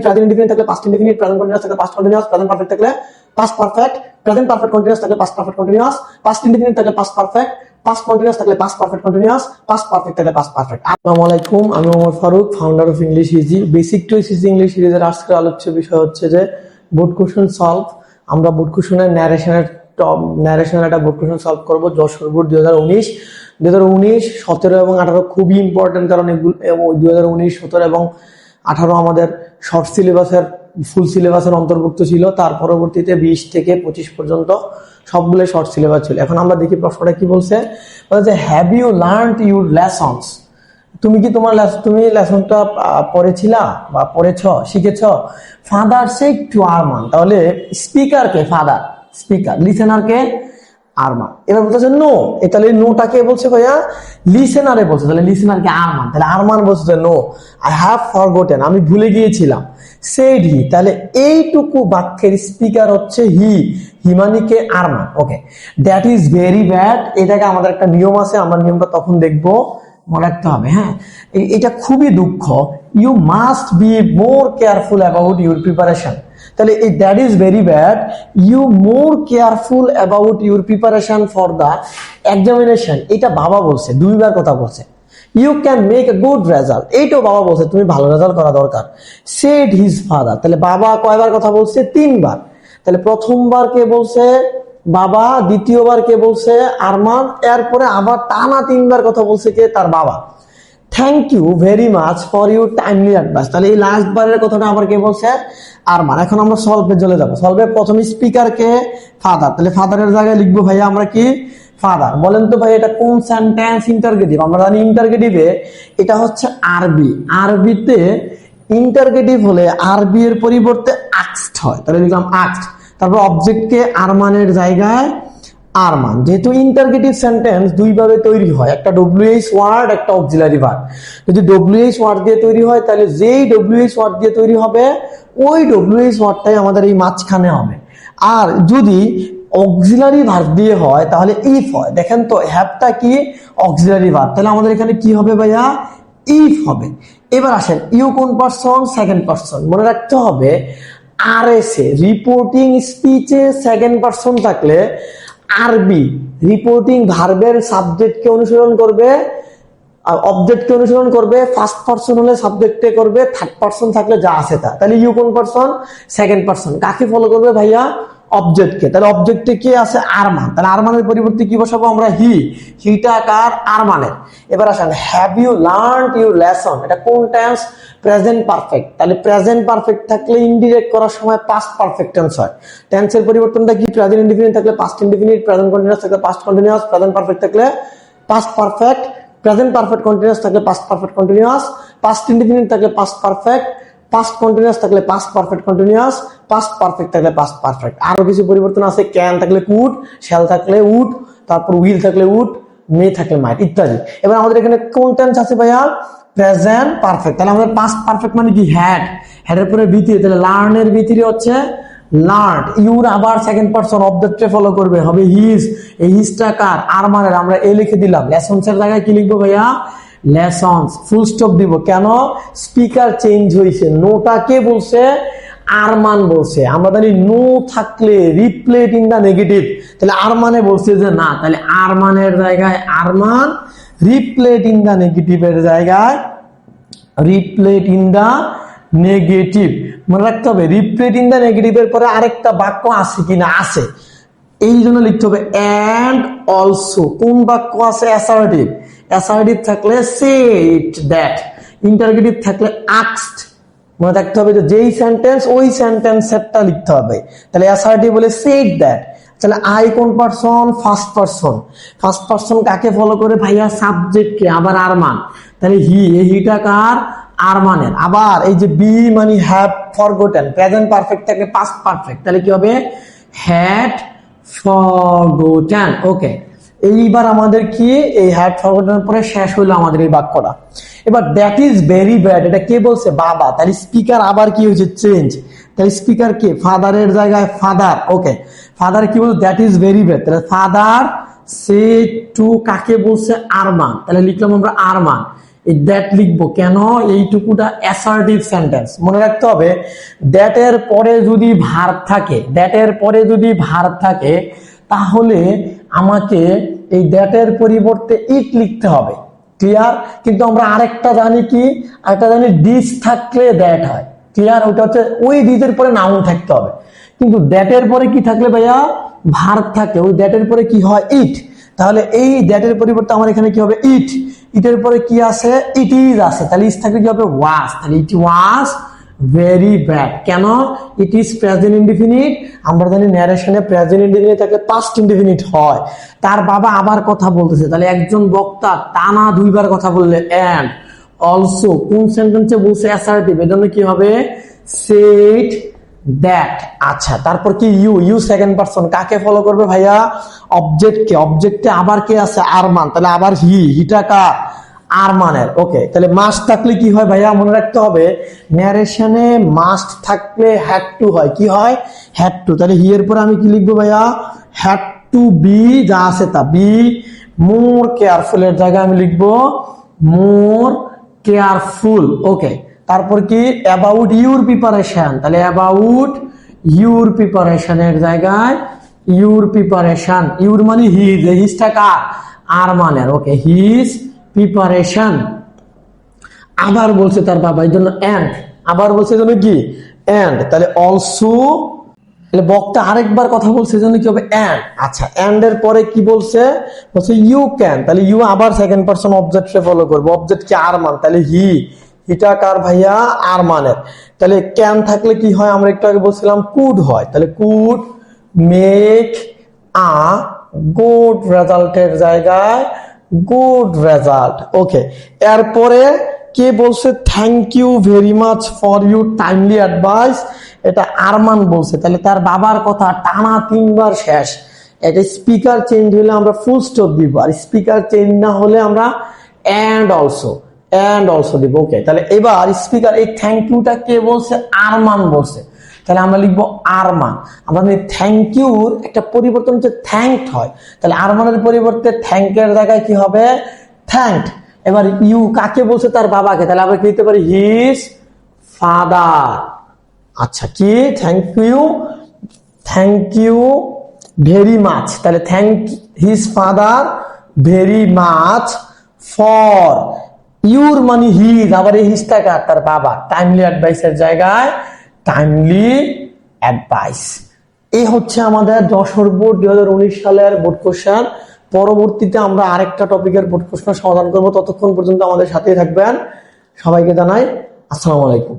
Present indefinite থাকলে past indefinite, present continuous থাকলে past continuous, present perfect থাকলে past perfect, present perfect continuous থাকলে past perfect continuous, past indefinite থাকলে past perfect, past continuous থাকলে past perfect continuous, past perfect থাকলে past perfect. আসসালামু আলাইকুম, আমি Omar Faruk, founder of English easy. Basic to easy English সিরিজের আজকের আলোচ্য বিষয় হচ্ছে যে বোর্ড কোশ্চেন সলভ। আমরা বোর্ড কোশ্চেনের ন্যারেশনের একটা বোর্ড কোশ্চেন সলভ করবো। যশোর বোর্ড 2019, 17 এবং 18 খুবই ইম্পর্টেন্ট, কারণ এগুলো 2019, 17 এবং 18 আমাদের শর্ট সিলেবাসের ফুল সিলেবাসের অন্তর্ভুক্ত ছিল। তার পরবর্তীতে 20 থেকে 25 পর্যন্ত সবগুলো শর্ট সিলেবাস ছিল। এখন আমরা দেখি প্রশ্নটা কি বলছে। Have you learned your lessons? তুমি কি তুমি লেসনটা পড়েছিলা বা শিখেছ? ফাদার সেড টু আরমান, তাহলে স্পিকারকে ফাদার, স্পিকার, লিসেনারকে আরমান। এবার বলতেছে নো, তাহলে নোটাকে বলছে ভাইয়া লিসেনারে বলছে, তাহলে লিসেনারকে আরমান, তাহলে আরমান বলছে নো, আই হ্যাভ ফরগটেন, আমি ভুলে গিয়েছিলাম। সেড হি, তাহলে এইটুকু বাক্যের স্পিকার হচ্ছে হি মানে কে? আরমান। ওকে, দ্যাট ইজ ভেরি ব্যাড। এটাকে আমাদের একটা নিয়ম আছে, আমরা নিয়মটা তখন দেখবো, মনে রাখতে হবে। হ্যাঁ, এটা খুবই দুঃখ। You must be more careful about your preparation. তাহলে এই that is very bad, you more careful about your preparation for the examination. এটা বাবা বলছে, দুইবার কথা বলছে। You can make a good result, এইটাও বাবা বলছে, তুমি ভালো রেজাল্ট করা দরকার। সেড হিজ ফাদার, তাহলে বাবা কয়বার কথা বলছে? 3 বার। তাহলে প্রথমবার কে বলছে? বাবা। দ্বিতীয়বার কে বলছে? আরমান। এরপরে আবার টানা 3 বার কথা বলছে কে? তার বাবা। Thank you very much for your timely advice, তাহলে এই লাস্ট বারের কথাটা আবার কে বলছে? আরমান। এখন আমরা সলভে চলে যাবো। সলভে প্রথম স্পিকার কে? ফাদার, তাহলে ফাদারের জায়গায় লিখবো ভাইয়া আমরা কি? ফাদার। বলেন তো ভাই এটা কোন সেন্টেন্স? ইন্টারগেটিভ। আমরা জানি ইন্টারগেটিভে এটা হচ্ছে আরবি, আরবিতে ইন্টারগেটিভ হলে আরবি এর পরিবর্তে আক্সড হয়, তাহলে লিখলাম আক্সড। তারপর অবজেক্টকে আরমানের জায়গায় আরমান। যেহেতু ইন্টারগেটিভ সেন্টেন্স দুইভাবে তৈরি হয়, একটা ডব্লিউএইচ ওয়ার্ড, একটা অক্সিলারি ভার্ব। যদি ডব্লিউএইচ ওয়ার্ড দিয়ে তৈরি হয়, তাহলে যেই ডব্লিউএইচ ওয়ার্ড দিয়ে তৈরি হবে ওই ডব্লিউএইচ ওয়ার্ডটাই আমাদের এই মাঝখানে হবে। আর যদি অক্সিলারি ভার্ব দিয়ে হয় তাহলে ইফ হয়। দেখেন তো হ্যাভটা কি? অক্সিলারি ভার্ব, তাহলে আমাদের এখানে কি হবে ভাইয়া? ইফ হবে। এবার আসেন, ইউ কোন পারসন? Second person. মনে রাখতে হবে আরএসএ রিপোর্টিং স্পিচে সেকেন্ড পারসন থাকলে আরবি রিপোর্টিং ভার্বের সাবজেক্টকে অনুসরণ করবে, অবজেক্টকে অনুসরণ করবে। ফার্স্ট পারসন হলে সাবজেক্টে করবে, থার্ড পারসন থাকলে যা আছে তা। তাহলে ইউ কোন পারসন? Second person. কাকে ফলো করবে ভাইয়া? অবজেক্টকে। তাহলে অবজেক্টে কি আছে? আরমান। তাহলে আরমানের পরিবর্তে কি বসাবো আমরা? হিটা কার? আরমানের। এবার আসেন, have you learned your lesson, এটা কোন টেন্স? Present perfect. তাহলে প্রেজেন্ট পারফেক্ট থাকলে ইনডিরেক্ট করার সময় পাস্ট পারফেক্ট টেন্স হয়। টেন্সের পরিবর্তনটা কি? প্রেজেন্ট ইনডিফিনিট থাকলে পাস্ট ইনডিফিনিট, প্রেজেন্ট কন্টিনিউয়াস থাকলে পাস্ট কন্টিনিউয়াস, প্রেজেন্ট পারফেক্ট থাকলে past perfect, present perfect continuous থাকলে past perfect continuous, past indefinite থাকলে পাস্ট পারফেক্ট, পাস্ট কন্টিনিউয়াস থাকলে past perfect continuous, past perfect থাকলে পাস্ট পারফেক্ট। আরো কিছু পরিবর্তন আছে, ক্যান থাকলে কুড, শ্যাল থাকলে উড, তারপর উইল থাকলে উড, মে থাকলে মাইট, ইত্যাদি। এবার আমাদের এখানে কোন টেন্স আছে ভাইয়া? Present perfect. তাহলে আমাদের পাস্ট পারফেক্ট মানে কি? হ্যাড, হ্যাডের পরে ভিতরে, তাহলে লার্নের ভিতরে হচ্ছে লার্নড। ইউর আবার সেকেন্ড পারসন অবজেক্টে ফলো করবে, হবে হিজ। এই হিজটা কার? আরমানের। আমরা এ লিখে দিলাম। লেসনস এর জায়গায় কি লিখবো ভাইয়া? লেসনস। ফুল স্টপ দিব। কেন? স্পিকার চেঞ্জ হয়েছে। নোটা কে বলছে? আরমান বলছে। আমরা জানি নো থাকলে রিপ্লেট ইন দা নেগেটিভ, তাহলে আরমানে বলছে যে না, তাহলে আরমানের জায়গায় আরমান, রিপ্লেট ইন দা নেগেটিভের জায়গায় রিপ্লেট ইন দা নেগেটিভ। মনে রাখতে হবে রিপ্লেট ইন দা নেগেটিভের পরে আরেকটা বাক্য আছে কিনা? আছে, এই জন্য লিখতে হবে অ্যান্ড অলসো। কোন বাক্য আছে? অ্যাসার্টিভ। অ্যাসার্টিভ থাকলে সেড দ্যাট, ইন্টারগেটিভ থাকলে আস্কড। মনে রাখতে হবে যে যেই সেন্টেন্স ওই সেন্টেন্সেরটা লিখতে হবে। তাহলে অ্যাসার্টিভ বলে সেড দ্যাট। তাহলে আই কোন person? First person. First person কাকে ফলো করে ভাইয়া? সাবজেক্টকে। আবার আরমান, তাহলে হিটা কার? আরমানের। আবার এই যে বি মানে হ্যাভ ফরগটেন, প্রেজেন্ট পারফেক্ট থাকে পাস্ট পারফেক্ট, তাহলে কি হবে? Had forgotten. ওকে, এইবার আমাদের কি? এই হ্যাড ফরগটেন পরে শেষ হলো আমাদের এই বাক্যটা। এবার দ্যাট ইজ ভেরি ব্যাড, এটা কে বলছে? বাবা। তাহলে স্পিকার আবার কি হয়েছে? চেঞ্জ। তাহলে স্পিকার কে? ফাদারের জায়গায় ফাদার। ওকে, ফাদার কি বলছে? That is very bad. তাহলে ফাদার সে টু কাকে বলছে? আরমান। তাহলে লিখলাম আমরা আরমান। এই দ্যাট লিখবো কেন, এইটুকুটা অ্যাসার্টিভ সেন্টেন্স। মনে রাখতে হবে দ্যাট এর পরে যদি ভার্ব থাকে, দ্যাট এর পরে যদি ভার্ব থাকে তাহলে আমাকে এই দ্যাট এর পরিবর্তে ইট লিখতে হবে। ক্লিয়ার? কিন্তু আমরা আরেকটা জানি কি, আরেকটা জানি দিস থাকলে দ্যাট হয়। ক্লিয়ার? ওটা হচ্ছে ওই দিসের পরে নাউন থাকতে হবে, কিন্তু দ্যাট এর পরে কি থাকলে ভাইয়া, ভার্ব থাকে, ওই দ্যাট এর পরে কি হয়, ইট। তাহলে এই দ্যাট এর পরিবর্তে আমার এখানে কি হবে, ইট। ইটের পরে কি আছে, ইট ইজ আছে, তাহলে ইজ থাকলে কি হবে, ওয়াজ। তাহলে ইট ওয়াজ ভেরি ব্যাড। কেন? It is present indefinite. আমরা জানি ন্যারেশনে প্রেজেন্ট ইনডিফিনিট থাকলে পাস্ট ইনডিফিনিট হয়। তার বাবা আবার কথা বলতেছে, তাহলে একজন বক্তা টানা দুইবার কথা বললে এন্ড অলসো কোন সেন্টেন্সে বলছে, অ্যাসার্টিভ, এজন্য কি হবে, সেড দ্যাট। আচ্ছা, তারপর কি ইউ সেকেন্ড পারসন, কাকে ফলো করবে ভাইয়া, অবজেক্টকে। অবজেক্টে আবার কে আছে, আরমান, তাহলে আবার হিটা কার, আরমানের। ওকে, তাহলে মাস্ট থাকলে কি হয় ভাইয়া, মনে রাখতে হবে ন্যারেশনে মাস্ট থাকলে হ্যাড টু হয়। কি হয়, হ্যাড টু। তাহলে হি এর পর আমি কি লিখবো ভাইয়া, হ্যাড টু বি, যা আছে তা, বি মোর কেয়ারফুল এর জায়গায় আমি লিখবো মোর কেয়ারফুল। ওকে, তারপর কি অ্যাবাউট ইউর প্রিপারেশন, তাহলে অ্যাবাউট ইউর প্রিপারেশনের জায়গায় ইউর প্রিপারেশন। ইউর মানে হিজ, হিজটা কার, আরমানের। ওকে, হিজ প্রিপারেশন। আবার বলছে তার বাবা, এই জন্য এন্ড। আবার বলছে জন্য কি, এন্ড। তাহলে অলসো, তাহলে বক্তা আরেকবার কথা বলছে জন্য কি হবে, এন্ড। আচ্ছা, এন্ড এর পরে কি বলছে, বলছে ইউ ক্যান, তাহলে ইউ আবার সেকেন্ড পারসন অবজেক্টে ফলো করবে। অবজেক্ট কি, আরমান, তাহলে হিটা কার ভাইয়া, আরমানের। তাহলে ক্যান থাকলে কি হয়, আমরা একটু আগে বলছিলাম কুড হয়, তাহলে কুড মেক আ গুড রেজাল্টের জায়গায় গুড রেজাল্ট। ওকে, এরপরে কে বলছে, thank you very much for your timely advice, এটা আরমান বলছে। তাহলে তার বাবার কথা টানা 3 বার শেষ। এটা স্পিকার চেঞ্জ হলে আমরা ফুল স্টপ দিব, আর স্পিকার চেঞ্জ না হলে আমরা এন্ড অলসো দিব। ওকে, তাহলে এবার স্পিকার এই থ্যাংক ইউটা কে বলছে, আরমান বলছে, তাহলে আমরা লিখবো আরমান। আমরা থ্যাংক ইউর একটা পরিবর্তন হচ্ছে থ্যাঙ্কড হয়, তাহলে আরমানের পরিবর্তে থ্যাঙ্কের জায়গায় কি হবে, থ্যাঙ্কড। এবার ইউ কাকে বলছে, তার বাবাকে, তাহলে আমরা কি দিতে পারি, হিজ ফাদার। আচ্ছা, কি থ্যাংক ইউ ভেরি মাচ, তাহলে thank his father very much for your মানে হিজ, আবার এই হিজটা কার, তার বাবা, টাইমলি অ্যাডভাইসের জায়গায় টাইমলি অ্যাডভাইস। এই হচ্ছে আমাদের যশোর বোর্ড 2019 সালের বোর্ড কোশ্চেন। পরবর্তীতে আমরা আরেকটা টপিকের বোর্ড কোশ্চেন সমাধান করবো। ততক্ষণ পর্যন্ত আমাদের সাথেই থাকবেন। সবাইকে জানাই আসসালামু আলাইকুম।